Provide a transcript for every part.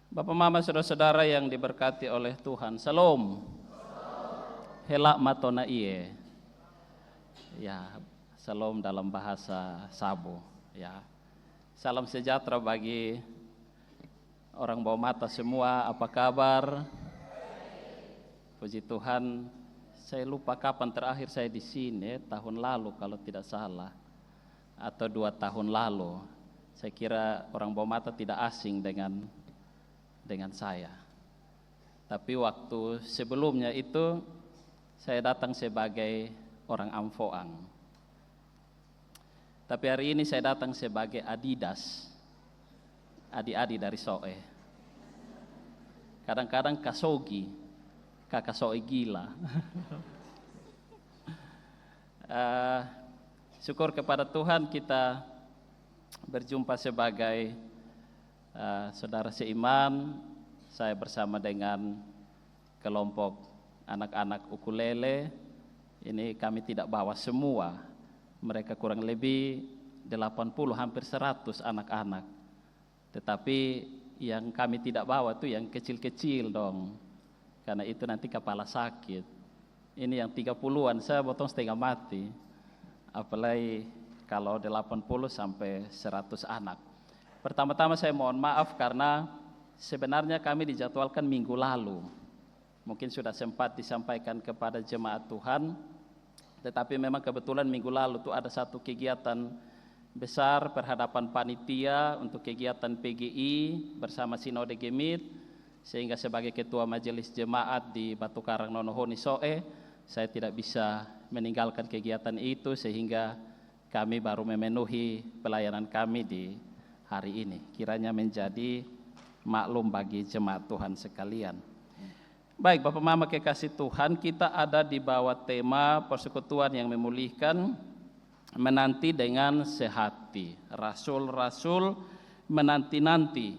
Bapak Mama saudara-saudara yang diberkati oleh Tuhan, Salam. Helak matona iye. Ya, salam dalam bahasa Sabo. Ya, salam sejahtera bagi orang bawa mata semua. Apa kabar? Puji Tuhan. Saya lupa kapan terakhir saya di sini, tahun lalu kalau tidak salah, atau 2 tahun lalu. Saya kira orang bawa mata tidak asing dengan saya. Tapi waktu sebelumnya itu saya datang sebagai orang Amfoang. Tapi hari ini saya datang sebagai Adidas, adik-adik dari Soe. Kadang-kadang Kasogi, kakak Soe gila. Syukur kepada Tuhan kita berjumpa sebagai saudara seiman. Saya bersama dengan kelompok anak-anak ukulele. Ini kami tidak bawa semua. Mereka kurang lebih 80 hampir 100 anak-anak. Tetapi yang kami tidak bawa itu yang kecil-kecil dong. Karena itu nanti kepala sakit. Ini yang 30-an saya potong setengah mati. Apalagi kalau 80 sampai 100 anak. Pertama-tama saya mohon maaf karena sebenarnya kami dijadwalkan minggu lalu. Mungkin sudah sempat disampaikan kepada jemaat Tuhan. Tetapi memang kebetulan minggu lalu itu ada satu kegiatan besar perhadapan panitia untuk kegiatan PGI bersama Sinode Gemit. Sehingga sebagai ketua majelis jemaat di Batu Karang Nonohoni Soe, saya tidak bisa meninggalkan kegiatan itu sehingga kami baru memenuhi pelayanan kami di hari ini. Kiranya menjadi maklum bagi jemaat Tuhan sekalian. Baik, Bapak Mama kekasih Tuhan, kita ada di bawah tema persekutuan yang memulihkan, menanti dengan sehati. Rasul-rasul menanti-nanti.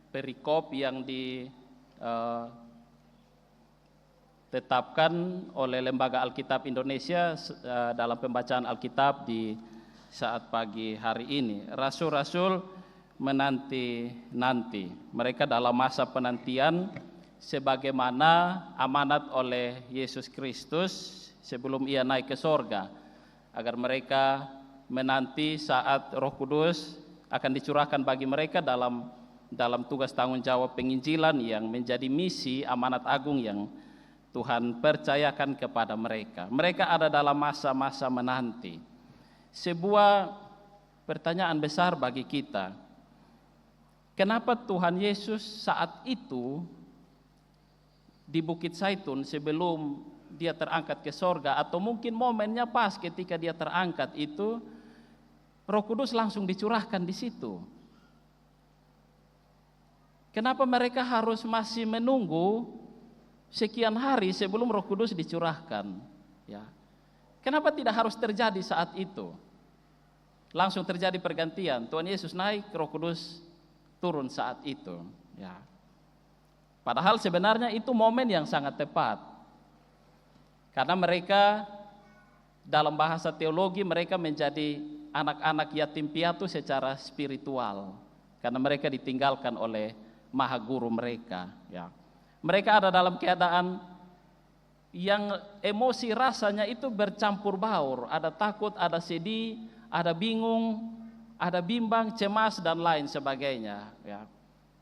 Perikop yang ditetapkan oleh Lembaga Alkitab Indonesia dalam pembacaan Alkitab di saat pagi hari ini. Rasul-rasul menanti-nanti. Mereka dalam masa penantian sebagaimana amanat oleh Yesus Kristus sebelum ia naik ke sorga, agar mereka menanti saat Roh Kudus akan dicurahkan bagi mereka dalam tugas tanggung jawab penginjilan yang menjadi misi amanat agung yang Tuhan percayakan kepada mereka. Mereka ada dalam masa-masa menanti. Sebuah pertanyaan besar bagi kita. Kenapa Tuhan Yesus saat itu di Bukit Zaitun sebelum dia terangkat ke sorga, atau mungkin momennya pas ketika dia terangkat itu, Roh Kudus langsung dicurahkan di situ? Kenapa mereka harus masih menunggu sekian hari sebelum Roh Kudus dicurahkan? Ya. Kenapa tidak harus terjadi saat itu? Langsung terjadi pergantian. Tuhan Yesus naik, Roh Kudus turun saat itu. Ya. Padahal sebenarnya itu momen yang sangat tepat. Karena mereka dalam bahasa teologi mereka menjadi anak-anak yatim piatu secara spiritual. Karena mereka ditinggalkan oleh Maha Guru mereka. Ya. Mereka ada dalam keadaan yang emosi rasanya itu bercampur baur. Ada takut, ada sedih, ada bingung, ada bimbang, cemas dan lain sebagainya. Ya.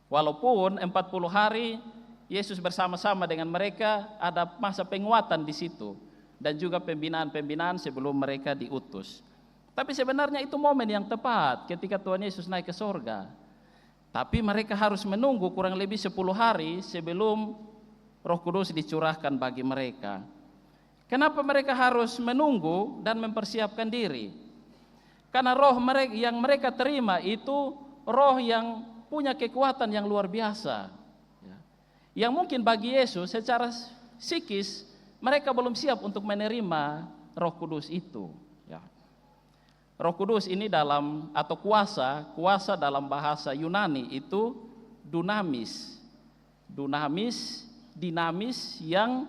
Walaupun 40 hari Yesus bersama-sama dengan mereka, ada masa penguatan di situ dan juga pembinaan-pembinaan sebelum mereka diutus. Tapi sebenarnya itu momen yang tepat ketika Tuhan Yesus naik ke sorga. Tapi mereka harus menunggu kurang lebih 10 hari sebelum Roh Kudus dicurahkan bagi mereka. Kenapa mereka harus menunggu dan mempersiapkan diri? Karena roh yang mereka terima itu roh yang punya kekuatan yang luar biasa. Yang mungkin bagi Yesus secara psikis mereka belum siap untuk menerima Roh Kudus itu. Ya. Roh Kudus ini dalam atau kuasa dalam bahasa Yunani itu dunamis, dinamis yang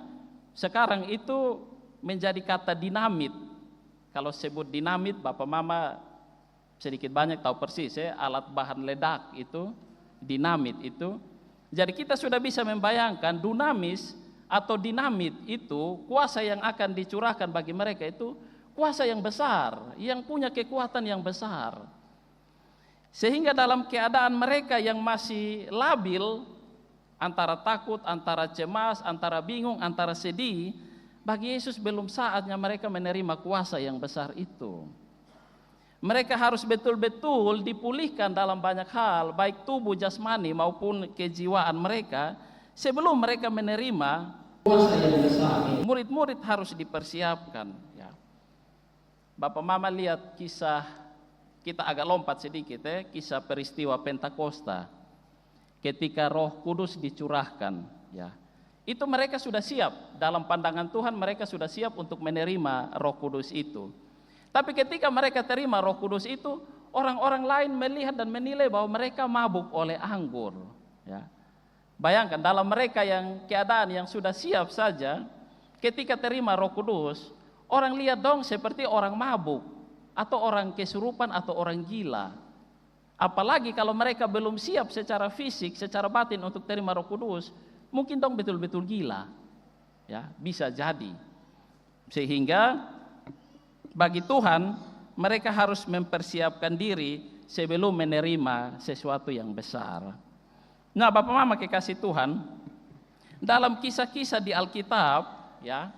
sekarang itu menjadi kata dinamit. Kalau sebut dinamit, Bapak Mama sedikit banyak tahu persis ya, alat bahan ledak itu, dinamit itu. Jadi kita sudah bisa membayangkan dunamis atau dinamit itu, kuasa yang akan dicurahkan bagi mereka itu kuasa yang besar, yang punya kekuatan yang besar. Sehingga dalam keadaan mereka yang masih labil, antara takut, antara cemas, antara bingung, antara sedih, bagi Yesus belum saatnya mereka menerima kuasa yang besar itu. Mereka harus betul-betul dipulihkan dalam banyak hal, baik tubuh jasmani maupun kejiwaan mereka, sebelum mereka menerima kuasa yang besar. Murid-murid harus dipersiapkan. Ya. Bapak Mama lihat kisah, kita agak lompat sedikit ya, kisah peristiwa Pentakosta, ketika Roh Kudus dicurahkan. Ya. Itu mereka sudah siap, dalam pandangan Tuhan mereka sudah siap untuk menerima Roh Kudus itu. Tapi ketika mereka terima Roh Kudus itu, orang-orang lain melihat dan menilai bahwa mereka mabuk oleh anggur. Ya. Bayangkan dalam mereka yang keadaan yang sudah siap saja, ketika terima Roh Kudus, orang lihat dong seperti orang mabuk, atau orang kesurupan, atau orang gila. Apalagi kalau mereka belum siap secara fisik, secara batin untuk terima Roh Kudus, mungkin dong betul-betul gila. Ya, bisa jadi. Sehingga bagi Tuhan, mereka harus mempersiapkan diri sebelum menerima sesuatu yang besar. Nah, Bapak Mama kekasih Tuhan, dalam kisah-kisah di Alkitab, ya,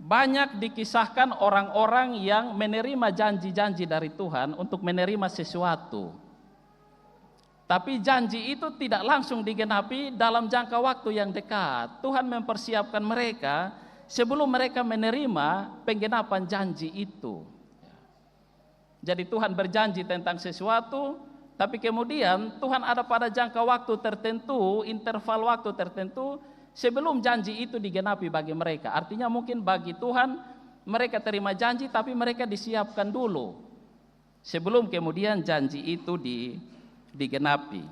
banyak dikisahkan orang-orang yang menerima janji-janji dari Tuhan untuk menerima sesuatu. Tapi janji itu tidak langsung digenapi dalam jangka waktu yang dekat. Tuhan mempersiapkan mereka sebelum mereka menerima penggenapan janji itu. Jadi Tuhan berjanji tentang sesuatu, tapi kemudian Tuhan ada pada jangka waktu tertentu, interval waktu tertentu, sebelum janji itu digenapi bagi mereka. Artinya mungkin bagi Tuhan, mereka terima janji, tapi mereka disiapkan dulu, sebelum kemudian janji itu digenapi.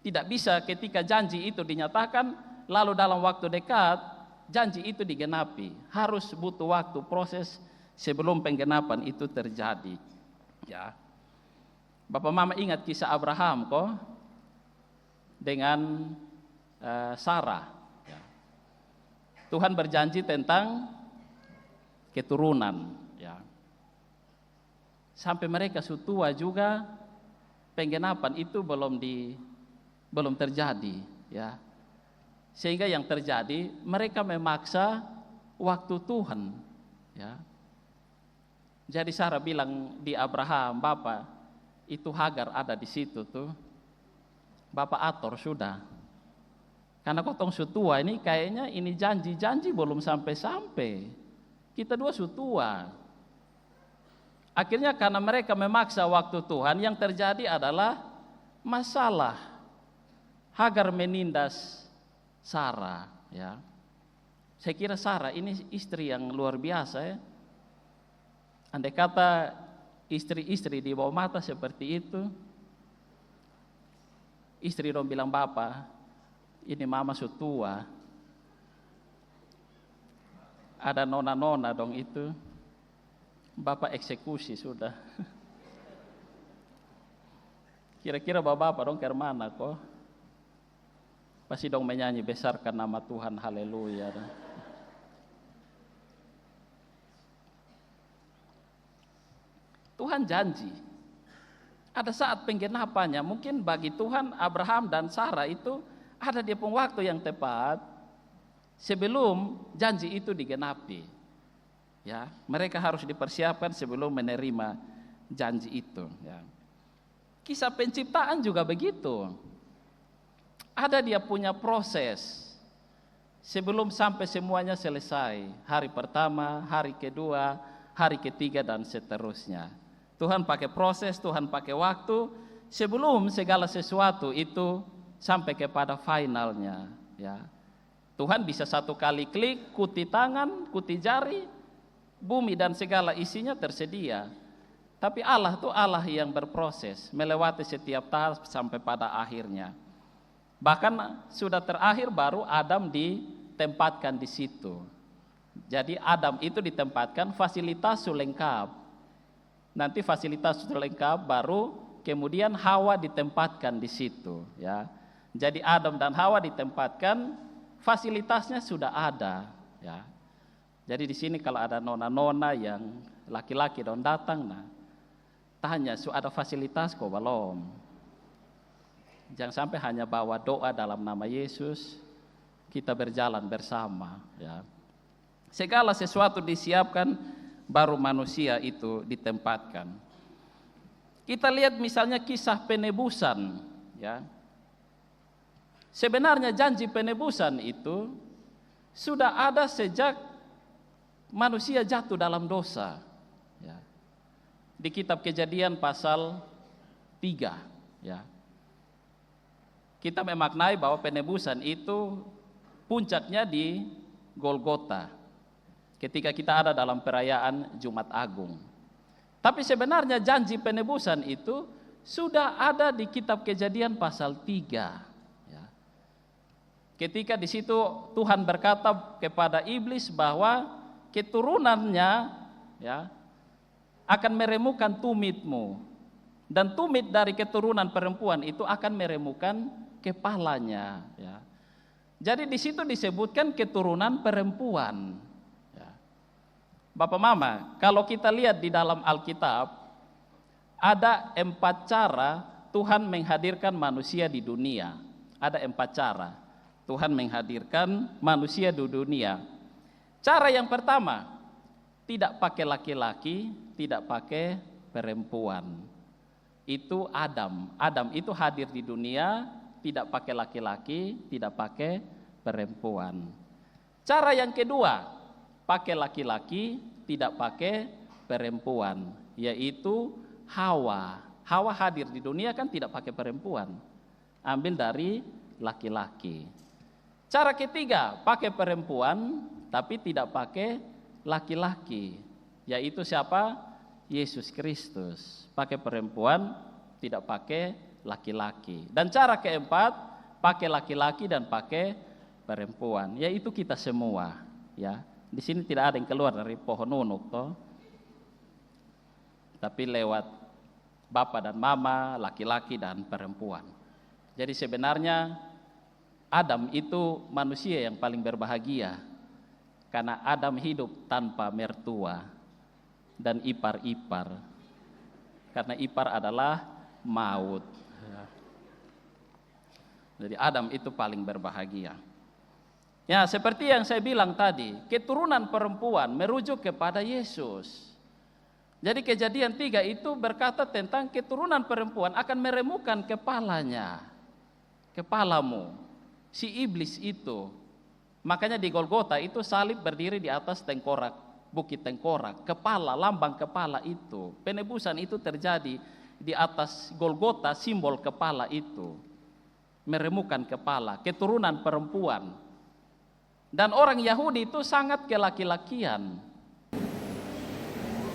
Tidak bisa ketika janji itu dinyatakan, lalu dalam waktu dekat, janji itu digenapi. Harus butuh waktu, proses sebelum penggenapan itu terjadi. Ya. Bapak Mama ingat kisah Abraham kok dengan Sarah. Ya. Tuhan berjanji tentang keturunan. Ya. Sampai mereka sutua juga penggenapan itu belum terjadi. Ya. Sehingga yang terjadi, mereka memaksa waktu Tuhan. Ya. Jadi Sarah bilang di Abraham, Bapak, itu Hagar ada di situ tuh. Bapak atur sudah. Karena kotong sutua ini kayaknya ini janji-janji belum sampai-sampai. Kita dua sutua. Akhirnya karena mereka memaksa waktu Tuhan, yang terjadi adalah masalah. Hagar menindas Sarah, ya. Saya kira Sarah ini istri yang luar biasa ya. Andai kata istri-istri di bawah mata seperti itu, istri dong bilang, Bapak, ini mama sutua, ada nona-nona dong itu, Bapak eksekusi sudah. Kira-kira bapak dong ke mana kok? Pasti dong menyanyi, besarkan nama Tuhan, haleluya. Tuhan janji. Ada saat penggenapannya. Mungkin bagi Tuhan, Abraham dan Sarah itu ada di waktu yang tepat sebelum janji itu digenapi. Ya, mereka harus dipersiapkan sebelum menerima janji itu. Ya. Kisah penciptaan juga begitu. Ada dia punya proses sebelum sampai semuanya selesai. Hari pertama, hari kedua, hari ketiga dan seterusnya. Tuhan pakai proses, Tuhan pakai waktu sebelum segala sesuatu itu sampai kepada finalnya. Ya. Tuhan bisa satu kali klik, kuti tangan, kuti jari, bumi dan segala isinya tersedia. Tapi Allah itu Allah yang berproses, melewati setiap tahap sampai pada akhirnya. Bahkan sudah terakhir baru Adam ditempatkan di situ. Jadi Adam itu ditempatkan fasilitas lengkap. Nanti fasilitas lengkap baru kemudian Hawa ditempatkan di situ. Ya. Jadi Adam dan Hawa ditempatkan, fasilitasnya sudah ada, ya. Jadi di sini kalau ada nona-nona yang laki-laki dong datang, nah tanya, su ada fasilitas kok belum? Jangan sampai hanya bawa doa dalam nama Yesus, kita berjalan bersama, ya. Segala sesuatu disiapkan, baru manusia itu ditempatkan. Kita lihat misalnya kisah penebusan, ya. Sebenarnya janji penebusan itu sudah ada sejak manusia jatuh dalam dosa, ya. Di kitab Kejadian pasal 3, ya. Kita memaknai bahwa penebusan itu puncaknya di Golgota, ketika kita ada dalam perayaan Jumat Agung. Tapi sebenarnya janji penebusan itu sudah ada di kitab Kejadian pasal 3. Ya. Ketika di situ Tuhan berkata kepada iblis bahwa keturunannya, ya, akan meremukan tumitmu, dan tumit dari keturunan perempuan itu akan meremukan kepalanya, ya. Jadi di situ disebutkan keturunan perempuan, ya. Bapak Mama, kalau kita lihat di dalam Alkitab ada 4 cara Tuhan menghadirkan manusia di dunia. Ada 4 cara Tuhan menghadirkan manusia di dunia. Cara yang pertama, tidak pakai laki-laki, tidak pakai perempuan. Itu Adam. Adam itu hadir di dunia, tidak pakai laki-laki, tidak pakai perempuan. Cara yang kedua, pakai laki-laki, tidak pakai perempuan, yaitu Hawa. Hawa hadir di dunia kan tidak pakai perempuan, ambil dari laki-laki. Cara ketiga, pakai perempuan, tapi tidak pakai laki-laki, yaitu siapa? Yesus Kristus. Pakai perempuan, tidak pakai laki-laki. Dan cara keempat, pakai laki-laki dan pakai perempuan, yaitu kita semua, ya. Di sini tidak ada yang keluar dari pohon unuk toh, tapi lewat bapak dan mama, laki-laki dan perempuan. Jadi sebenarnya Adam itu manusia yang paling berbahagia, karena Adam hidup tanpa mertua dan ipar-ipar, karena ipar adalah maut. Jadi Adam itu paling berbahagia. Ya, seperti yang saya bilang tadi, keturunan perempuan merujuk kepada Yesus. Jadi Kejadian 3 itu berkata tentang keturunan perempuan akan meremukan kepalanya, kepalamu, si iblis itu. Makanya di Golgota itu salib berdiri di atas tengkorak, bukit tengkorak, kepala, lambang kepala itu. Penebusan itu terjadi di atas Golgota, simbol kepala itu, meremukan kepala, keturunan perempuan. Dan orang Yahudi itu sangat kelaki-lakian.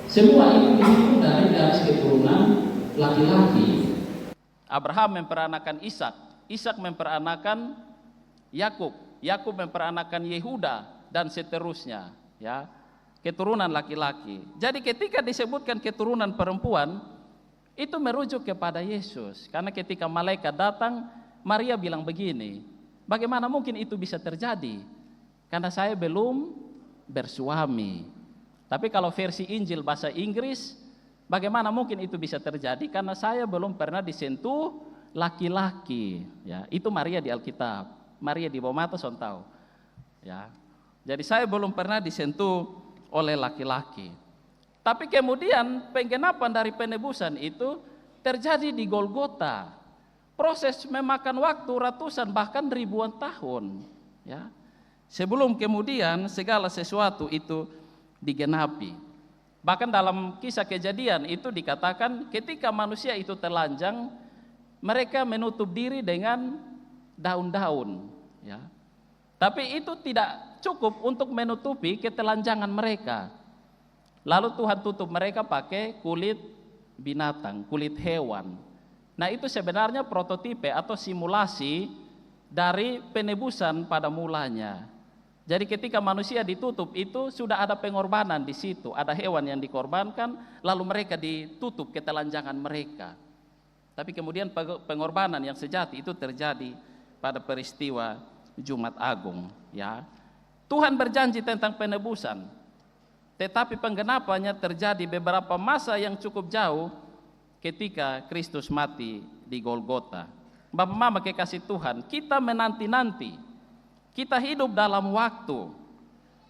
Semua itu dihitung dari garis keturunan laki-laki. Abraham memperanakan Ishak, Ishak memperanakan Yakub, Yakub memperanakan Yehuda, dan seterusnya, ya, keturunan laki-laki. Jadi ketika disebutkan keturunan perempuan, itu merujuk kepada Yesus. Karena ketika malaikat datang, Maria bilang begini, bagaimana mungkin itu bisa terjadi? Karena saya belum bersuami. Tapi kalau versi Injil bahasa Inggris, bagaimana mungkin itu bisa terjadi? Karena saya belum pernah disentuh laki-laki. Ya, itu Maria di Alkitab. Maria di bawah mata son tahu. Ya, jadi saya belum pernah disentuh oleh laki-laki. Tapi kemudian penggenapan dari penebusan itu terjadi di Golgota. Proses memakan waktu ratusan bahkan ribuan tahun. Ya. Sebelum kemudian segala sesuatu itu digenapi. Bahkan dalam kisah Kejadian itu dikatakan ketika manusia itu telanjang, mereka menutup diri dengan daun-daun, ya. Tapi itu tidak cukup untuk menutupi ketelanjangan mereka. Lalu Tuhan tutup mereka pakai kulit binatang, kulit hewan. Nah, itu sebenarnya prototipe atau simulasi dari penebusan pada mulanya. Jadi ketika manusia ditutup itu sudah ada pengorbanan di situ, ada hewan yang dikorbankan, lalu mereka ditutup ketelanjangan mereka. Tapi kemudian pengorbanan yang sejati itu terjadi pada peristiwa Jumat Agung, ya. Tuhan berjanji tentang penebusan, tetapi penggenapannya terjadi beberapa masa yang cukup jauh ketika Kristus mati di Golgota. Bapak Mama kekasih Tuhan, kita menanti-nanti, kita hidup dalam waktu.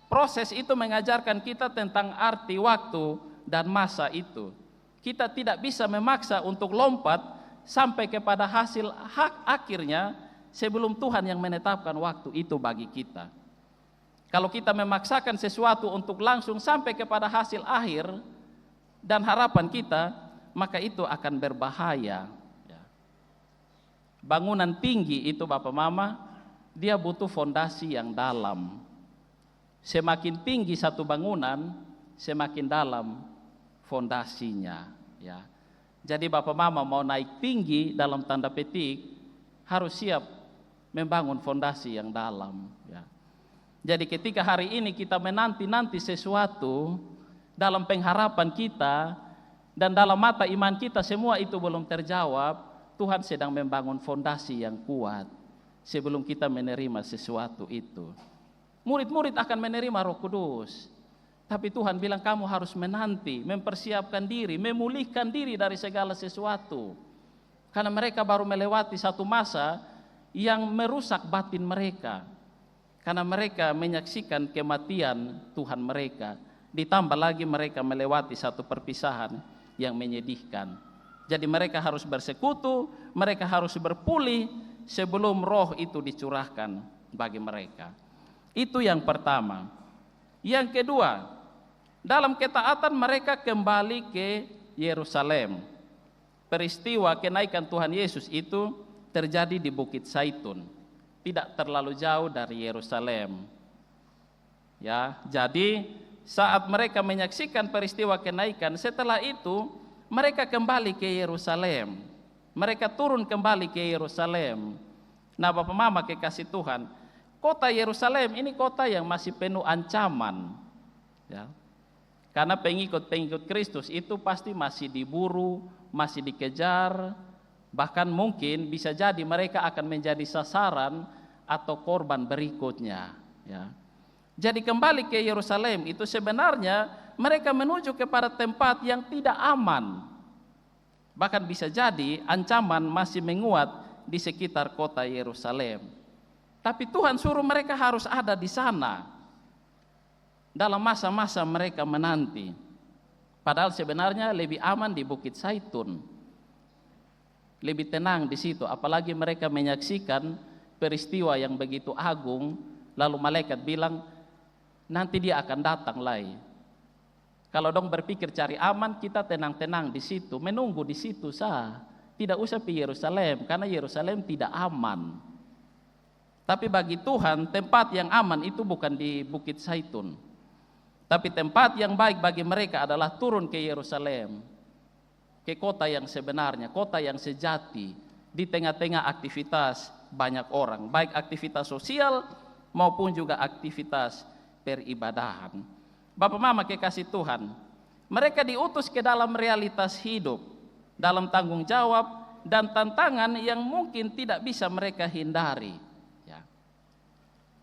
Proses itu mengajarkan kita tentang arti waktu dan masa itu. Kita tidak bisa memaksa untuk lompat sampai kepada hasil hak akhirnya sebelum Tuhan yang menetapkan waktu itu bagi kita. Kalau kita memaksakan sesuatu untuk langsung sampai kepada hasil akhir dan harapan kita, maka itu akan berbahaya. Bangunan tinggi itu Bapak Mama, dia butuh fondasi yang dalam. Semakin tinggi satu bangunan, semakin dalam fondasinya, ya. Jadi Bapak Mama mau naik tinggi dalam tanda petik harus siap membangun fondasi yang dalam, ya. Jadi ketika hari ini kita menanti-nanti sesuatu dalam pengharapan kita dan dalam mata iman kita semua itu belum terjawab, Tuhan sedang membangun fondasi yang kuat sebelum kita menerima sesuatu itu. Murid-murid akan menerima Roh Kudus, tapi Tuhan bilang kamu harus menanti, mempersiapkan diri, memulihkan diri dari segala sesuatu. Karena mereka baru melewati satu masa yang merusak batin mereka. Karena mereka menyaksikan kematian Tuhan mereka. Ditambah lagi mereka melewati satu perpisahan yang menyedihkan. Jadi mereka harus bersekutu, mereka harus berpulih sebelum roh itu dicurahkan bagi mereka. Itu yang pertama. Yang kedua, dalam ketaatan mereka kembali ke Yerusalem. Peristiwa kenaikan Tuhan Yesus itu terjadi di Bukit Zaitun, tidak terlalu jauh dari Yerusalem. Ya, jadi saat mereka menyaksikan peristiwa kenaikan, setelah itu mereka kembali ke Yerusalem. Mereka turun kembali ke Yerusalem. Nah, Bapak Mama kekasih Tuhan, kota Yerusalem ini kota yang masih penuh ancaman, ya. Karena pengikut-pengikut Kristus itu pasti masih diburu, masih dikejar, bahkan mungkin bisa jadi mereka akan menjadi sasaran atau korban berikutnya, ya. Jadi kembali ke Yerusalem itu sebenarnya mereka menuju kepada tempat yang tidak aman. Bahkan bisa jadi ancaman masih menguat di sekitar kota Yerusalem. Tapi Tuhan suruh mereka harus ada di sana dalam masa-masa mereka menanti. Padahal sebenarnya lebih aman di Bukit Zaitun, lebih tenang di situ. Apalagi mereka menyaksikan peristiwa yang begitu agung, lalu malaikat bilang nanti dia akan datang lagi. Kalau dong berpikir cari aman, kita tenang-tenang di situ, menunggu di situ sah. Tidak usah pergi Yerusalem, karena Yerusalem tidak aman. Tapi bagi Tuhan, tempat yang aman itu bukan di Bukit Zaitun. Tapi tempat yang baik bagi mereka adalah turun ke Yerusalem, ke kota yang sebenarnya, kota yang sejati, di tengah-tengah aktivitas banyak orang, baik aktivitas sosial maupun juga aktivitas peribadahan. Bapak Mama kekasih Tuhan, mereka diutus ke dalam realitas hidup, dalam tanggung jawab dan tantangan yang mungkin tidak bisa mereka hindari. Ya.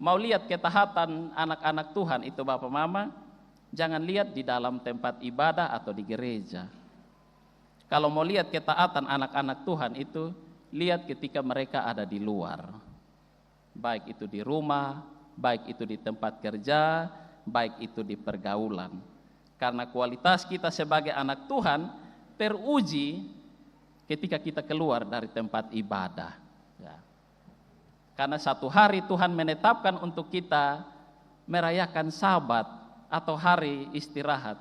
Mau lihat ketaatan anak-anak Tuhan itu Bapak Mama, jangan lihat di dalam tempat ibadah atau di gereja. Kalau mau lihat ketaatan anak-anak Tuhan itu, lihat ketika mereka ada di luar. Baik itu di rumah, baik itu di tempat kerja, baik itu di pergaulan. Karena kualitas kita sebagai anak Tuhan teruji ketika kita keluar dari tempat ibadah, ya. Karena satu hari Tuhan menetapkan untuk kita merayakan Sabat atau hari istirahat,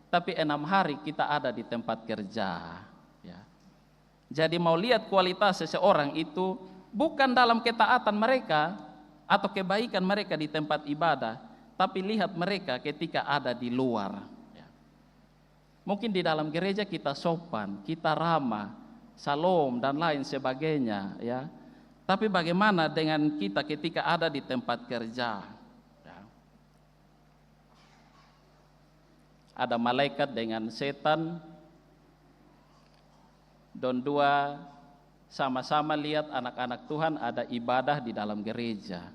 tapi 6 hari kita ada di tempat kerja, ya. Jadi mau lihat kualitas seseorang itu bukan dalam ketaatan mereka atau kebaikan mereka di tempat ibadah, tapi lihat mereka ketika ada di luar, ya. Mungkin di dalam gereja kita sopan, kita ramah, salam dan lain sebagainya, ya. Tapi bagaimana dengan kita ketika ada di tempat kerja, ya. Ada malaikat dengan setan, dan dua sama-sama lihat anak-anak Tuhan ada ibadah di dalam gereja.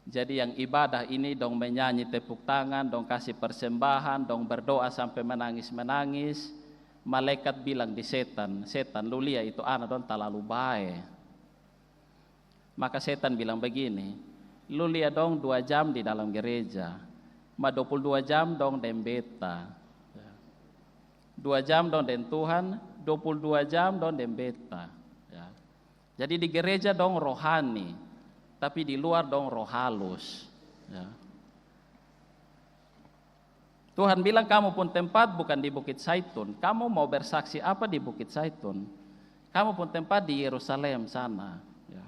Jadi yang ibadah ini dong menyanyi tepuk tangan, dong kasih persembahan, dong berdoa sampai menangis-menangis. Malaikat bilang di setan, lu lihat itu anak dong terlalu baik. Maka setan bilang begini, lu lihat dong 2 jam di dalam gereja, 22 jam dong den beta. 2 jam dong den Tuhan, 22 jam dong den beta. Ya. Jadi di gereja dong rohani, tapi di luar dong roh halus. Ya. Tuhan bilang kamu pun tempat bukan di Bukit Zaitun. Kamu mau bersaksi apa di Bukit Zaitun? Kamu pun tempat di Yerusalem sana. Ya.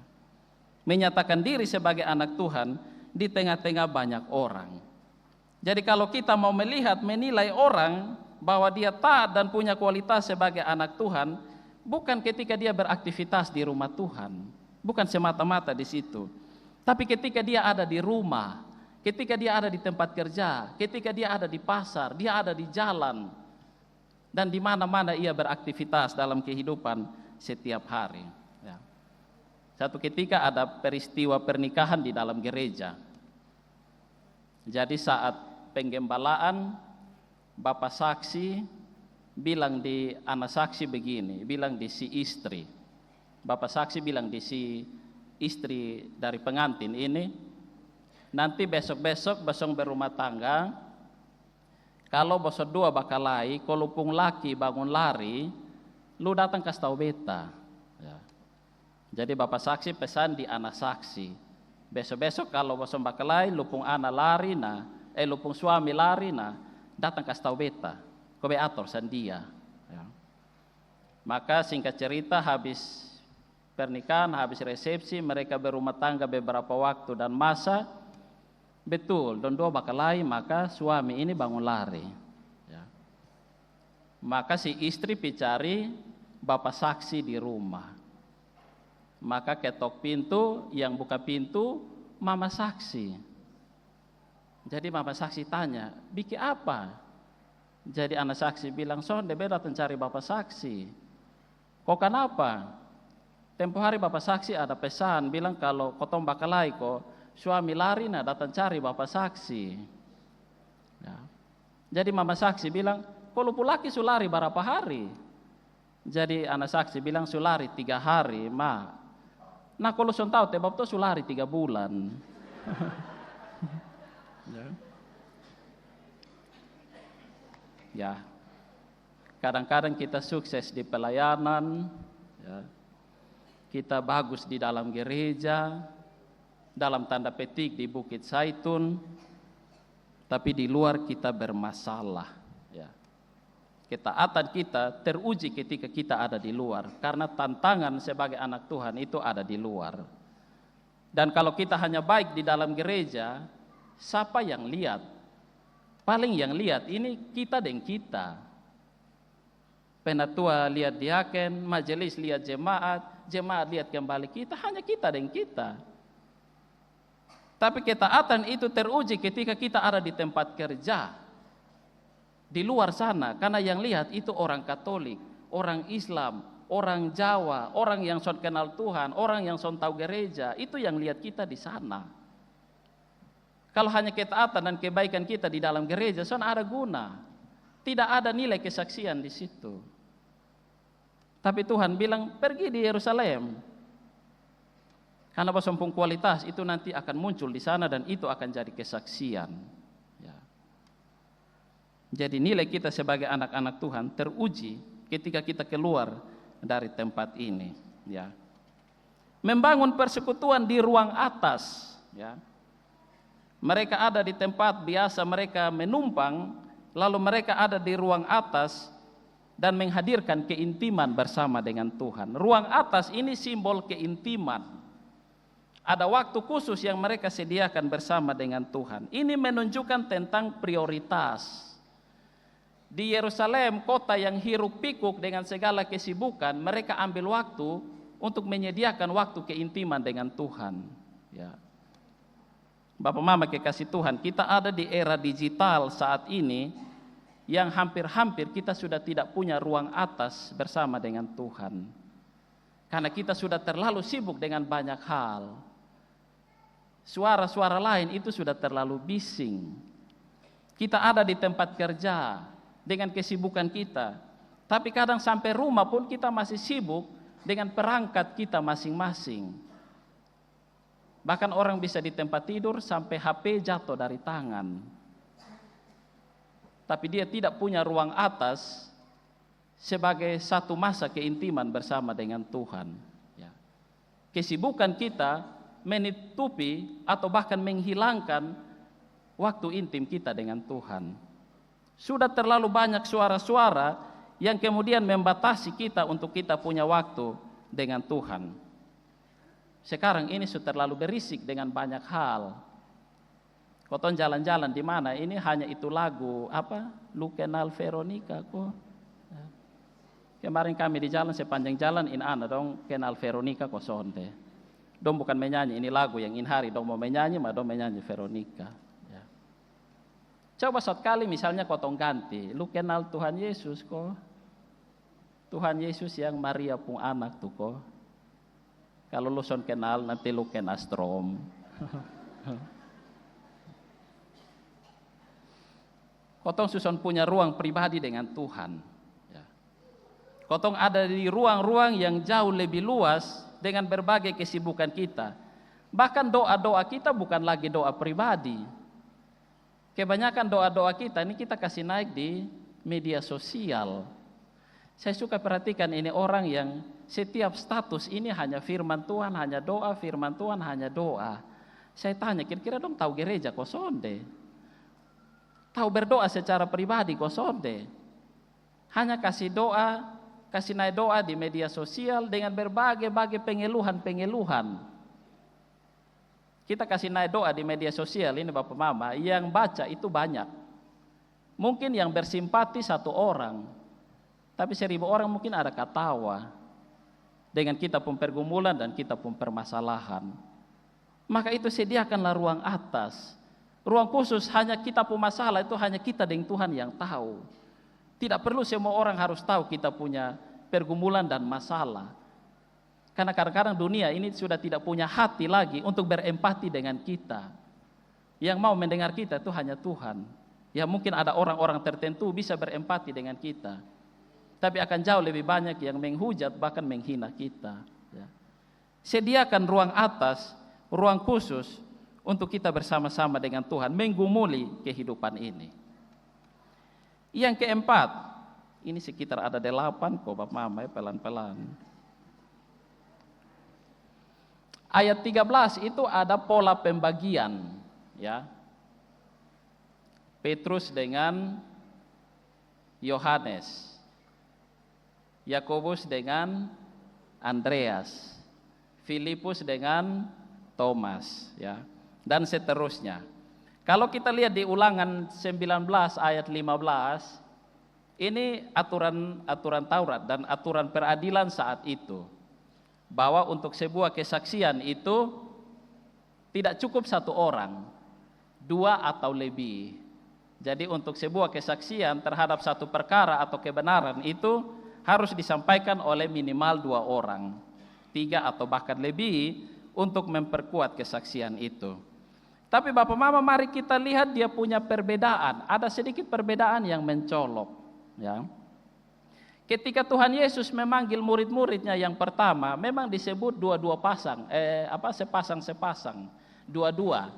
Menyatakan diri sebagai anak Tuhan di tengah-tengah banyak orang. Jadi kalau kita mau melihat, menilai orang bahwa dia taat dan punya kualitas sebagai anak Tuhan, bukan ketika dia beraktivitas di rumah Tuhan, bukan semata-mata di situ, tapi ketika dia ada di rumah, ketika dia ada di tempat kerja, ketika dia ada di pasar, dia ada di jalan, dan di mana-mana ia beraktivitas dalam kehidupan setiap hari. Ya. Satu ketika ada peristiwa pernikahan di dalam gereja. Jadi saat penggembalaan, Bapak saksi bilang di anak saksi begini, bilang di si istri. Bapak saksi bilang di si istri dari pengantin ini, nanti besok-besok besok berumah tangga, kalau besok 2 bakalai, kalau pung laki bangun lari, lu datang kasih tahu beta. Ya. Jadi Bapak saksi pesan di anak saksi, besok-besok kalau besok bakalai, lu pung anak lari, lu pung suami lari, datang kasih tahu beta, kobe ator sandia. Ya. Maka singkat cerita habis pernikahan, habis resepsi, mereka berumah tangga beberapa waktu dan masa, betul, dan 2 bakalai, maka suami ini bangun lari. Ya. Maka si istri picari Bapak saksi di rumah. Maka ketok pintu, yang buka pintu mama saksi. Jadi mama saksi tanya, bikin apa? Jadi anak saksi bilang, sonde beda datang cari Bapak saksi. Kok kenapa? Tempo hari Bapak saksi ada pesan, bilang kalau kotong bakalai kok suami lari datang cari Bapak saksi. Ya. Jadi mama saksi bilang, kalau pulaki sulari berapa hari? Jadi anak saksi bilang sulari 3 hari, ma. Nah kalau son tahu tebab tuh sulari 3 bulan. Ya. Ya. Kadang-kadang kita sukses di pelayanan, ya. Kita bagus di dalam gereja, dalam tanda petik di Bukit Zaitun, tapi di luar kita bermasalah. Ya. Ketaatan kita teruji ketika kita ada di luar, karena tantangan sebagai anak Tuhan itu ada di luar. Dan kalau kita hanya baik di dalam gereja, siapa yang lihat? Paling yang lihat ini kita dan kita. Penatua lihat diaken, majelis lihat jemaat, jemaat lihat kembali kita, hanya kita dan kita. Tapi ketaatan itu teruji ketika kita ada di tempat kerja, di luar sana, karena yang lihat itu orang Katolik, orang Islam, orang Jawa, orang yang son kenal Tuhan, orang yang son tahu gereja, itu yang lihat kita di sana. Kalau hanya ketaatan dan kebaikan kita di dalam gereja, son ada guna, tidak ada nilai kesaksian di situ. Tapi Tuhan bilang pergi di Yerusalem, karena sompong kualitas itu nanti akan muncul di sana dan itu akan jadi kesaksian. Ya. Jadi nilai kita sebagai anak-anak Tuhan teruji ketika kita keluar dari tempat ini. Ya. Membangun persekutuan di ruang atas. Ya. Mereka ada di tempat biasa mereka menumpang, lalu mereka ada di ruang atas dan menghadirkan keintiman bersama dengan Tuhan. Ruang atas ini simbol keintiman. Ada waktu khusus yang mereka sediakan bersama dengan Tuhan. Ini menunjukkan tentang prioritas. Di Yerusalem, kota yang hiruk pikuk dengan segala kesibukan, mereka ambil waktu untuk menyediakan waktu keintiman dengan Tuhan. Ya. Bapak Mama kekasih Tuhan, kita ada di era digital saat ini, yang hampir-hampir kita sudah tidak punya ruang atas bersama dengan Tuhan. Karena kita sudah terlalu sibuk dengan banyak hal. Suara-suara lain itu sudah terlalu bising. Kita ada di tempat kerja dengan kesibukan kita, tapi kadang sampai rumah pun kita masih sibuk dengan perangkat kita masing-masing. Bahkan orang bisa di tempat tidur sampai HP jatuh dari tangan. Tapi dia tidak punya ruang atas sebagai satu masa keintiman bersama dengan Tuhan. Ya. Kesibukan kita menutupi atau bahkan menghilangkan waktu intim kita dengan Tuhan. Sudah terlalu banyak suara-suara yang kemudian membatasi kita untuk kita punya waktu dengan Tuhan. Sekarang ini sudah terlalu berisik dengan banyak hal. Koton jalan-jalan di mana ini hanya itu lagu apa? Lu kenal Veronica kok. Kemarin kami di jalan sepanjang jalan in ana dong kenal Veronica kok sonde. Dong bukan menyanyi ini lagu yang in hari dong mau menyanyi mah dong menyanyi Veronica. Ya. Coba suatu kali misalnya kotong ganti, lu kenal Tuhan Yesus kok. Tuhan Yesus yang Maria pun anak tuh kok. Kalau lu son kenal nanti lu kenal Strom. Kotong susun punya ruang pribadi dengan Tuhan. Kotong ada di ruang-ruang yang jauh lebih luas dengan berbagai kesibukan kita. Bahkan doa-doa kita bukan lagi doa pribadi. Kebanyakan doa-doa kita ini kita kasih naik di media sosial. Saya suka perhatikan ini orang yang setiap status ini hanya firman Tuhan, hanya doa, firman Tuhan, hanya doa. Saya tanya, kira-kira dong tahu gereja kok sonde? Tahu berdoa secara pribadi kok sonde? Hanya kasih doa, kasih naik doa di media sosial dengan berbagai pengeluhan. Kita kasih naik doa di media sosial ini Bapak Mama, yang baca itu banyak. Mungkin yang bersimpati 1 orang, tapi 1000 orang mungkin ada ketawa dengan kita pun pergumulan dan kita pun permasalahan. Maka itu sediakanlah ruang atas, ruang khusus hanya kita pun masalah itu hanya kita dengan Tuhan yang tahu. Tidak perlu semua orang harus tahu kita punya pergumulan dan masalah. Karena kadang-kadang dunia ini sudah tidak punya hati lagi untuk berempati dengan kita. Yang mau mendengar kita itu hanya Tuhan. Ya mungkin ada orang-orang tertentu bisa berempati dengan kita. Tapi akan jauh lebih banyak yang menghujat bahkan menghina kita. Ya. Sediakan ruang atas, ruang khusus untuk kita bersama-sama dengan Tuhan menggumuli kehidupan ini. Yang keempat, ini sekitar ada 8 kok Bapak Mama ya, pelan-pelan. Ayat 13 itu ada pola pembagian ya. Petrus dengan Yohanes, Yakobus dengan Andreas, Filipus dengan Thomas ya, dan seterusnya. Kalau kita lihat di Ulangan 19 ayat 15, ini aturan Taurat dan aturan peradilan saat itu. Bahwa untuk sebuah kesaksian itu tidak cukup 1 orang, 2 atau lebih. Jadi untuk sebuah kesaksian terhadap satu perkara atau kebenaran itu harus disampaikan oleh minimal 2 orang, 3 atau bahkan lebih untuk memperkuat kesaksian itu. Tapi Bapak Mama mari kita lihat dia punya perbedaan. Ada sedikit perbedaan yang mencolok. Ya. Ketika Tuhan Yesus memanggil murid-muridnya yang pertama, memang disebut dua-dua pasang, sepasang-sepasang, dua-dua.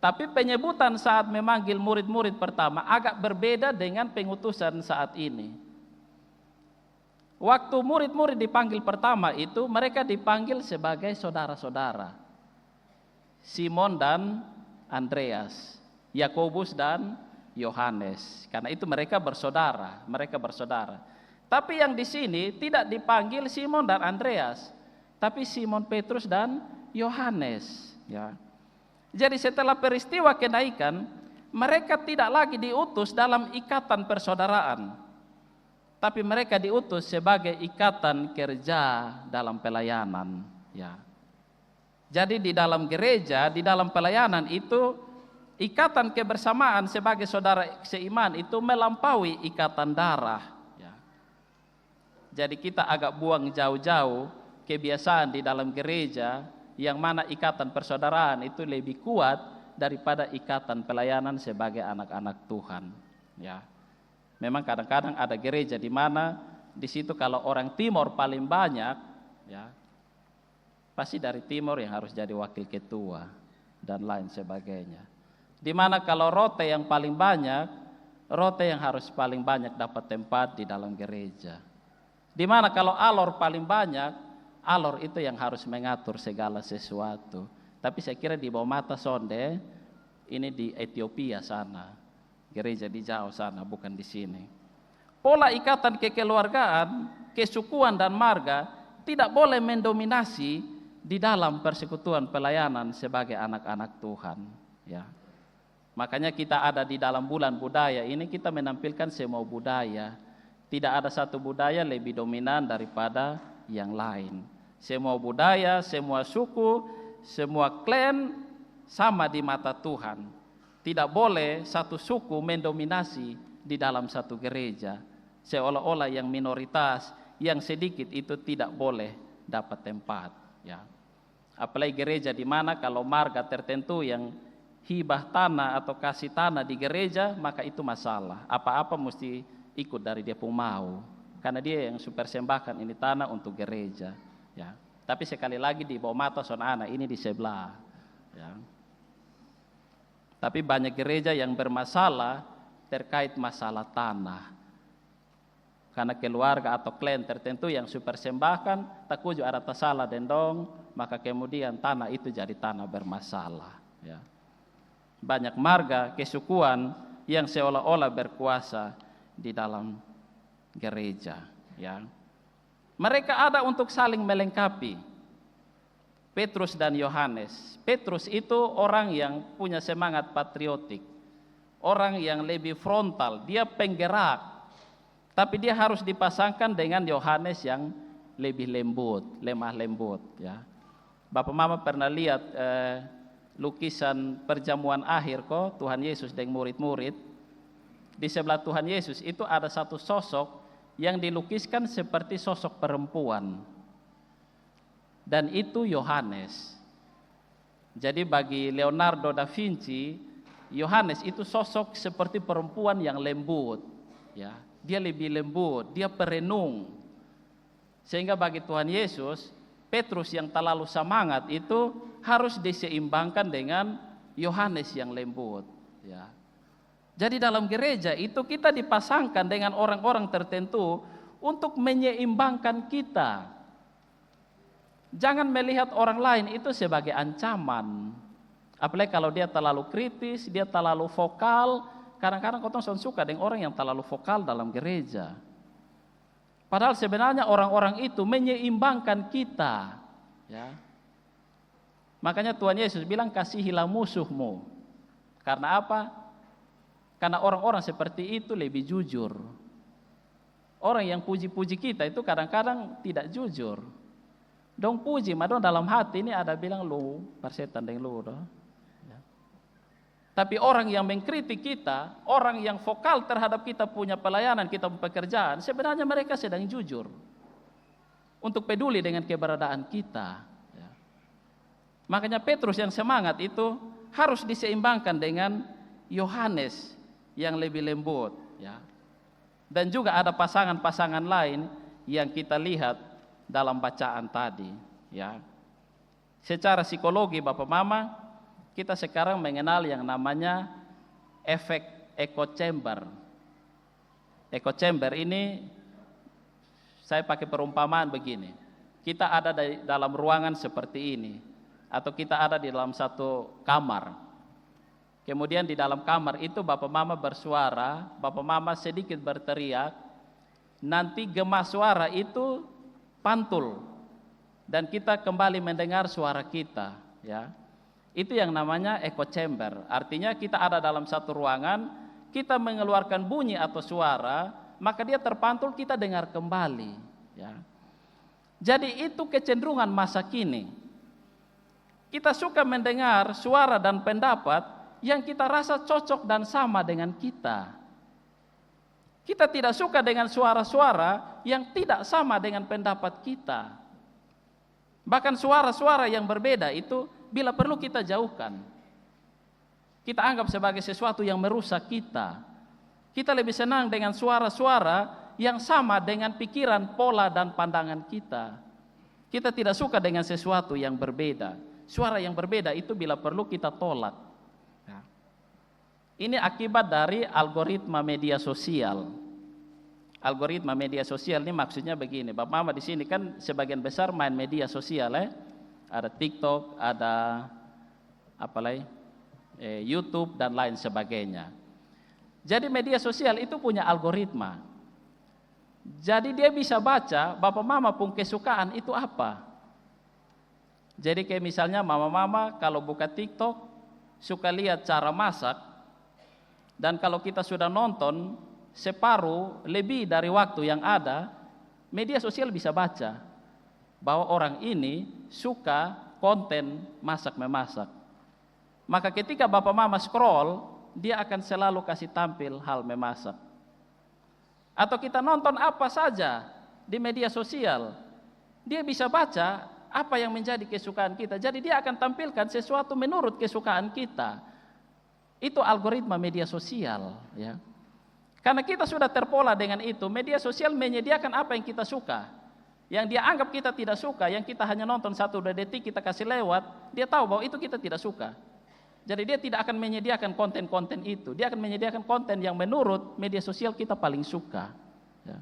Tapi penyebutan saat memanggil murid-murid pertama agak berbeda dengan pengutusan saat ini. Waktu murid-murid dipanggil pertama itu, mereka dipanggil sebagai saudara-saudara. Simon dan Andreas, Yakobus dan Yohanes. Karena itu mereka bersaudara. Tapi yang di sini tidak dipanggil Simon dan Andreas, tapi Simon Petrus dan Yohanes. Ya. Jadi setelah peristiwa kenaikan, mereka tidak lagi diutus dalam ikatan persaudaraan, tapi mereka diutus sebagai ikatan kerja dalam pelayanan. Ya. Jadi di dalam gereja, di dalam pelayanan itu ikatan kebersamaan sebagai saudara seiman itu melampaui ikatan darah. Ya. Jadi kita agak buang jauh-jauh kebiasaan di dalam gereja yang mana ikatan persaudaraan itu lebih kuat daripada ikatan pelayanan sebagai anak-anak Tuhan. Ya, memang kadang-kadang ada gereja di mana di situ kalau orang Timor paling banyak, ya, pasti dari Timor yang harus jadi wakil ketua dan lain sebagainya. Di mana kalau rote yang paling banyak, rote yang harus paling banyak dapat tempat di dalam gereja. Di mana kalau alor paling banyak, alor itu yang harus mengatur segala sesuatu. Tapi saya kira di bawah mata sonde, ini di Ethiopia sana, gereja di jauh sana, bukan di sini. Pola ikatan kekeluargaan, kesukuan dan marga tidak boleh mendominasi di dalam persekutuan pelayanan sebagai anak-anak Tuhan. Ya. Makanya kita ada di dalam bulan budaya ini, kita menampilkan semua budaya. Tidak ada satu budaya lebih dominan daripada yang lain. Semua budaya, semua suku, semua klan sama di mata Tuhan. Tidak boleh satu suku mendominasi di dalam satu gereja. Seolah-olah yang minoritas, yang sedikit itu tidak boleh dapat tempat. Ya. Apalagi gereja di mana kalau marga tertentu yang hibah tanah atau kasih tanah di gereja, maka itu masalah. Apa-apa mesti ikut dari dia pun mau, karena dia yang persembahkan ini tanah untuk gereja. Ya. Tapi sekali lagi di bawah mata sonana ini di sebelah. Ya. Tapi banyak gereja yang bermasalah terkait masalah tanah. Karena keluarga atau klan tertentu yang persembahkan, tak kuju ada tasalah dendong, maka kemudian tanah itu jadi tanah bermasalah. Ya. Banyak marga kesukuan yang seolah-olah berkuasa di dalam gereja. Ya. Mereka ada untuk saling melengkapi. Petrus dan Yohanes. Petrus itu orang yang punya semangat patriotik, orang yang lebih frontal, dia penggerak. Tapi dia harus dipasangkan dengan Yohanes yang lebih lembut, lemah lembut. Ya. Bapak Mama pernah lihat lukisan perjamuan akhir kok, Tuhan Yesus dan murid-murid. Di sebelah Tuhan Yesus itu ada satu sosok yang dilukiskan seperti sosok perempuan. Dan itu Yohanes. Jadi bagi Leonardo da Vinci, Yohanes itu sosok seperti perempuan yang lembut. Ya, dia lebih lembut, dia perenung. Sehingga bagi Tuhan Yesus, Petrus yang terlalu semangat itu harus diseimbangkan dengan Yohanes yang lembut. Ya. Jadi dalam gereja itu kita dipasangkan dengan orang-orang tertentu untuk menyeimbangkan kita. Jangan melihat orang lain itu sebagai ancaman. Apalagi kalau dia terlalu kritis, dia terlalu vokal. Kadang-kadang kotong suka dengan orang yang terlalu vokal dalam gereja. Padahal sebenarnya orang-orang itu menyeimbangkan kita. Ya. Makanya Tuhan Yesus bilang kasihilah musuhmu. Karena apa? Karena orang-orang seperti itu lebih jujur. Orang yang puji-puji kita itu kadang-kadang tidak jujur. Dong puji, madong dalam hati ini ada bilang lu persetan dengan lu. Ya. Tapi orang yang mengkritik kita, orang yang vokal terhadap kita punya pelayanan, kita pekerjaan, sebenarnya mereka sedang jujur untuk peduli dengan keberadaan kita. Ya. Makanya Petrus yang semangat itu harus diseimbangkan dengan Yohanes yang lebih lembut, ya. Dan juga ada pasangan-pasangan lain yang kita lihat dalam bacaan tadi, ya. Secara psikologi Bapak Mama, kita sekarang mengenal yang namanya efek echo chamber. Echo chamber ini saya pakai perumpamaan begini. Kita ada di dalam ruangan seperti ini, atau kita ada di dalam satu kamar. Kemudian di dalam kamar itu Bapak Mama bersuara, Bapak Mama sedikit berteriak, nanti gema suara itu pantul dan kita kembali mendengar suara kita, ya. Itu yang namanya echo chamber. Artinya kita ada dalam satu ruangan, kita mengeluarkan bunyi atau suara, maka dia terpantul, kita dengar kembali, ya. Jadi itu kecenderungan masa kini. Kita suka mendengar suara dan pendapat yang kita rasa cocok dan sama dengan kita. Kita tidak suka dengan suara-suara yang tidak sama dengan pendapat kita. Bahkan suara-suara yang berbeda itu bila perlu kita jauhkan. Kita anggap sebagai sesuatu yang merusak kita. Kita lebih senang dengan suara-suara yang sama dengan pikiran, pola, dan pandangan kita. Kita tidak suka dengan sesuatu yang berbeda. Suara yang berbeda itu bila perlu kita tolak. Nah, ini akibat dari algoritma media sosial. Algoritma media sosial ini maksudnya begini. Bapak Mama di sini kan sebagian besar main media sosial, ada TikTok, ada YouTube dan lain sebagainya. Jadi media sosial itu punya algoritma. Jadi dia bisa baca Bapak Mama pun kesukaan itu apa. Jadi kayak misalnya mama-mama kalau buka TikTok suka lihat cara masak, dan kalau kita sudah nonton separuh lebih dari waktu yang ada, media sosial bisa baca bahwa orang ini suka konten masak-memasak. Maka ketika Bapak Mama scroll, dia akan selalu kasih tampil hal memasak. Atau kita nonton apa saja di media sosial, dia bisa baca apa yang menjadi kesukaan kita. Jadi dia akan tampilkan sesuatu menurut kesukaan kita. Itu algoritma media sosial, ya. Karena kita sudah terpola dengan itu, media sosial menyediakan apa yang kita suka. Yang dia anggap kita tidak suka, yang kita hanya nonton 1-2 detik kita kasih lewat, dia tahu bahwa itu kita tidak suka. Jadi dia tidak akan menyediakan konten-konten itu. Dia akan menyediakan konten yang menurut media sosial kita paling suka, ya.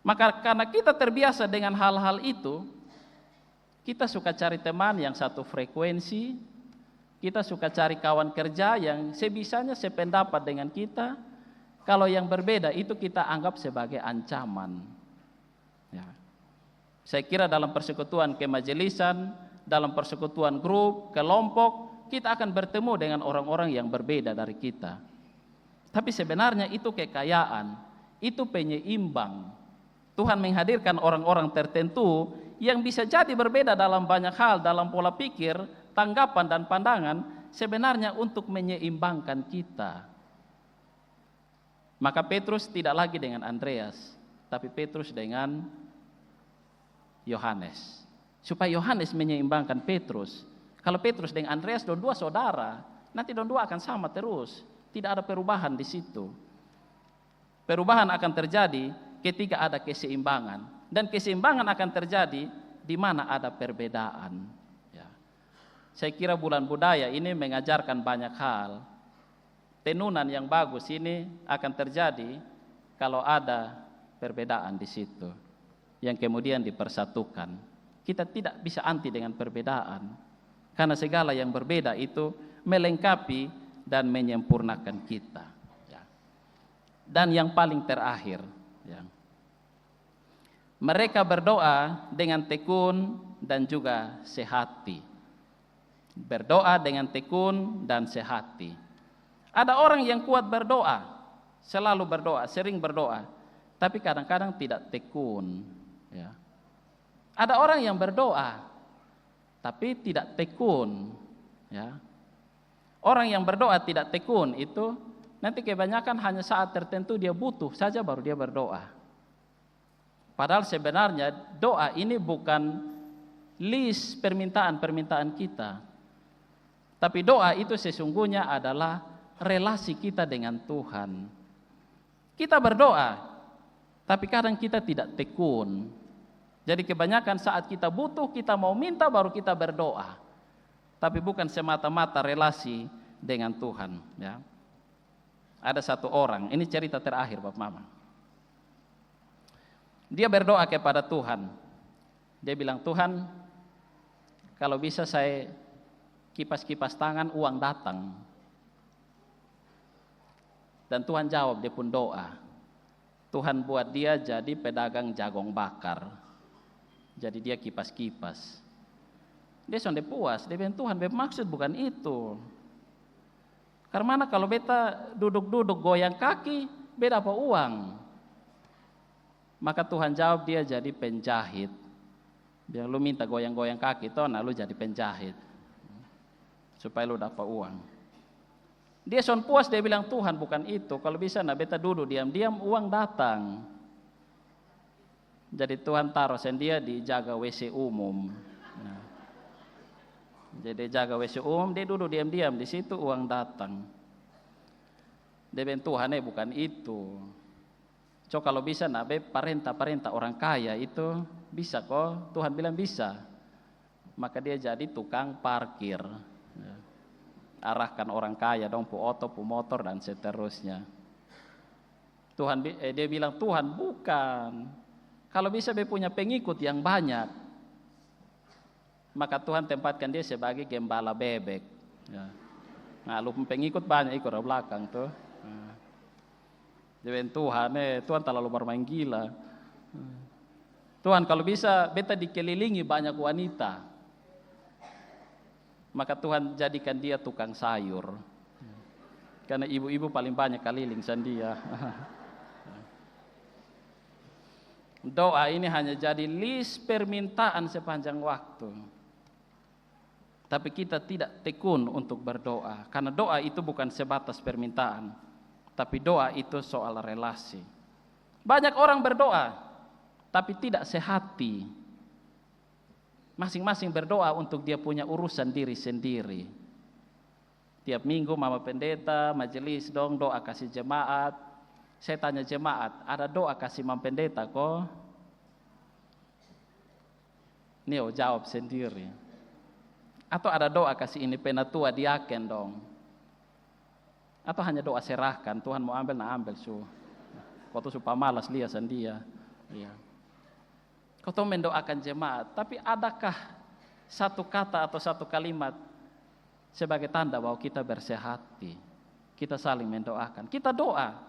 Maka karena kita terbiasa dengan hal-hal itu, kita suka cari teman yang satu frekuensi, kita suka cari kawan kerja yang sebisanya sependapat dengan kita. Kalau yang berbeda itu kita anggap sebagai ancaman, ya. Saya kira dalam persekutuan kemajelisan, dalam persekutuan grup, kelompok, kita akan bertemu dengan orang-orang yang berbeda dari kita. Tapi sebenarnya itu kekayaan, itu penyeimbang. Tuhan menghadirkan orang-orang tertentu yang bisa jadi berbeda dalam banyak hal, dalam pola pikir, tanggapan dan pandangan, sebenarnya untuk menyeimbangkan kita. Maka Petrus tidak lagi dengan Andreas, tapi Petrus dengan Yohanes. Supaya Yohanes menyeimbangkan Petrus. Kalau Petrus dengan Andreas dua-dua saudara, nanti dua-dua akan sama terus. Tidak ada perubahan di situ. Perubahan akan terjadi ketika ada keseimbangan. Dan keseimbangan akan terjadi di mana ada perbedaan, ya. Saya kira bulan budaya ini mengajarkan banyak hal. Tenunan yang bagus ini akan terjadi kalau ada perbedaan di situ, yang kemudian dipersatukan. Kita tidak bisa anti dengan perbedaan, karena segala yang berbeda itu melengkapi dan menyempurnakan kita, ya. Dan yang paling terakhir, ya, mereka berdoa dengan tekun dan juga sehati. Berdoa dengan tekun dan sehati. Ada orang yang kuat berdoa, selalu berdoa, sering berdoa, tapi kadang-kadang tidak tekun, ya. Ada orang yang berdoa tapi tidak tekun, ya. Orang yang berdoa tidak tekun itu nanti kebanyakan hanya saat tertentu dia butuh saja baru dia berdoa. Padahal sebenarnya doa ini bukan list permintaan-permintaan kita. Tapi doa itu sesungguhnya adalah relasi kita dengan Tuhan. Kita berdoa, tapi kadang kita tidak tekun. Jadi kebanyakan saat kita butuh, kita mau minta baru kita berdoa. Tapi bukan semata-mata relasi dengan Tuhan, ya. Ada satu orang, ini cerita terakhir Bapak Mama. Dia berdoa kepada Tuhan. Dia bilang, Tuhan, kalau bisa saya kipas-kipas tangan, uang datang. Dan Tuhan jawab, dia pun doa. Tuhan buat dia jadi pedagang jagung bakar. Jadi dia kipas-kipas. Dia sudah puas. Dia bilang, Tuhan, maksud bukan itu. Karena kalau beta duduk-duduk goyang kaki, beda apa uang? Maka Tuhan jawab, dia jadi penjahit. Dia lu minta goyang-goyang kaki, nah lu jadi penjahit supaya lu dapat uang. Dia son puas, dia bilang, Tuhan bukan itu. Kalau bisa nah beta duduk diam-diam, uang datang. Jadi Tuhan taruh dia di jaga WC umum. Nah, jadi jaga WC umum, dia duduk diam-diam di situ, uang datang. Dia bilang Tuhan bukan itu. So kalau bisa parenta orang kaya itu bisa kok. Tuhan bilang bisa. Maka dia jadi tukang parkir. Arahkan orang kaya dong pu oto, pu motor dan seterusnya. Dia bilang Tuhan bukan. Kalau bisa dia punya pengikut yang banyak, maka Tuhan tempatkan dia sebagai gembala bebek. Ya. Nah, lu pengikut banyak ikut dari belakang tuh. Nah. Jadi Tuhan terlalu bermain gila. Tuhan kalau bisa beta dikelilingi banyak wanita, maka Tuhan jadikan dia tukang sayur. Karena ibu-ibu paling banyak keliling dia. Doa ini hanya jadi list permintaan sepanjang waktu. Tapi kita tidak tekun untuk berdoa. Karena doa itu bukan sebatas permintaan. Tapi doa itu soal relasi. Banyak orang berdoa, tapi tidak sehati. Masing-masing berdoa untuk dia punya urusan diri sendiri. Tiap minggu mama pendeta, majelis dong doa kasih jemaat. Saya tanya jemaat, ada doa kasih Mam Pendeta kok? Nio jawab sendiri. Atau ada doa kasih ini penatua diaken dong? Atau hanya doa serahkan, Tuhan mau ambil, nah ambil su. Kau tuh supaya malas lihat dia. Iya. Kau tuh mendoakan jemaat, tapi adakah satu kata atau satu kalimat sebagai tanda bahwa kita bersehati? Kita saling mendoakan, kita doa.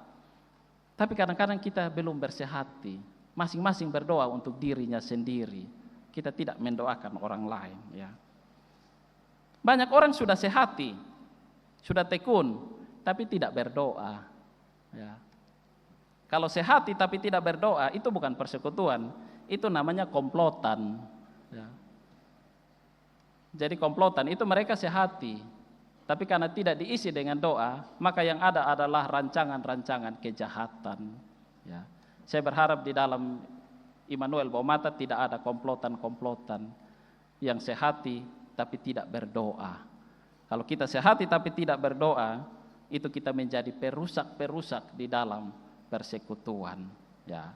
Tapi kadang-kadang kita belum bersehati. Masing-masing berdoa untuk dirinya sendiri. Kita tidak mendoakan orang lain. Ya. Banyak orang sudah sehati, sudah tekun, tapi tidak berdoa. Ya. Kalau sehati tapi tidak berdoa, itu bukan persekutuan. Itu namanya komplotan. Ya. Jadi komplotan itu mereka sehati. Tapi karena tidak diisi dengan doa, maka yang ada adalah rancangan-rancangan kejahatan. Ya. Saya berharap di dalam Immanuel Baumata tidak ada komplotan-komplotan yang sehati tapi tidak berdoa. Kalau kita sehati tapi tidak berdoa, itu kita menjadi perusak-perusak di dalam persekutuan. Ya.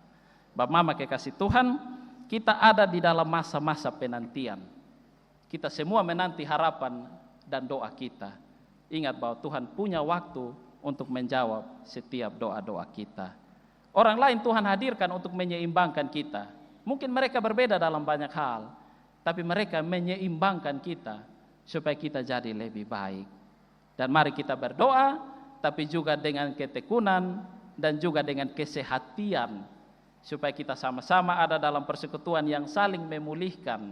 Bapak Mama kekasih Tuhan, kita ada di dalam masa-masa penantian. Kita semua menanti harapan dan doa kita. Ingat bahwa Tuhan punya waktu untuk menjawab setiap doa-doa kita. Orang lain Tuhan hadirkan untuk menyeimbangkan kita. Mungkin mereka berbeda dalam banyak hal, tapi mereka menyeimbangkan kita supaya kita jadi lebih baik. Dan mari kita berdoa, tapi juga dengan ketekunan dan juga dengan kesehatian, supaya kita sama-sama ada dalam persekutuan yang saling memulihkan.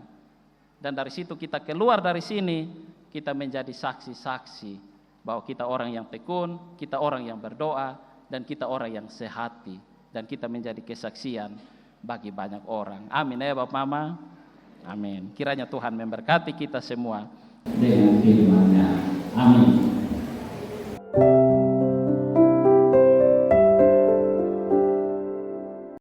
Dan dari situ kita keluar dari sini, kita menjadi saksi-saksi bahwa kita orang yang tekun, kita orang yang berdoa, dan kita orang yang sehati, dan kita menjadi kesaksian bagi banyak orang. Amin ya Bapak Mama. Amin. Kiranya Tuhan memberkati kita semua dengan firman-Nya. Amin.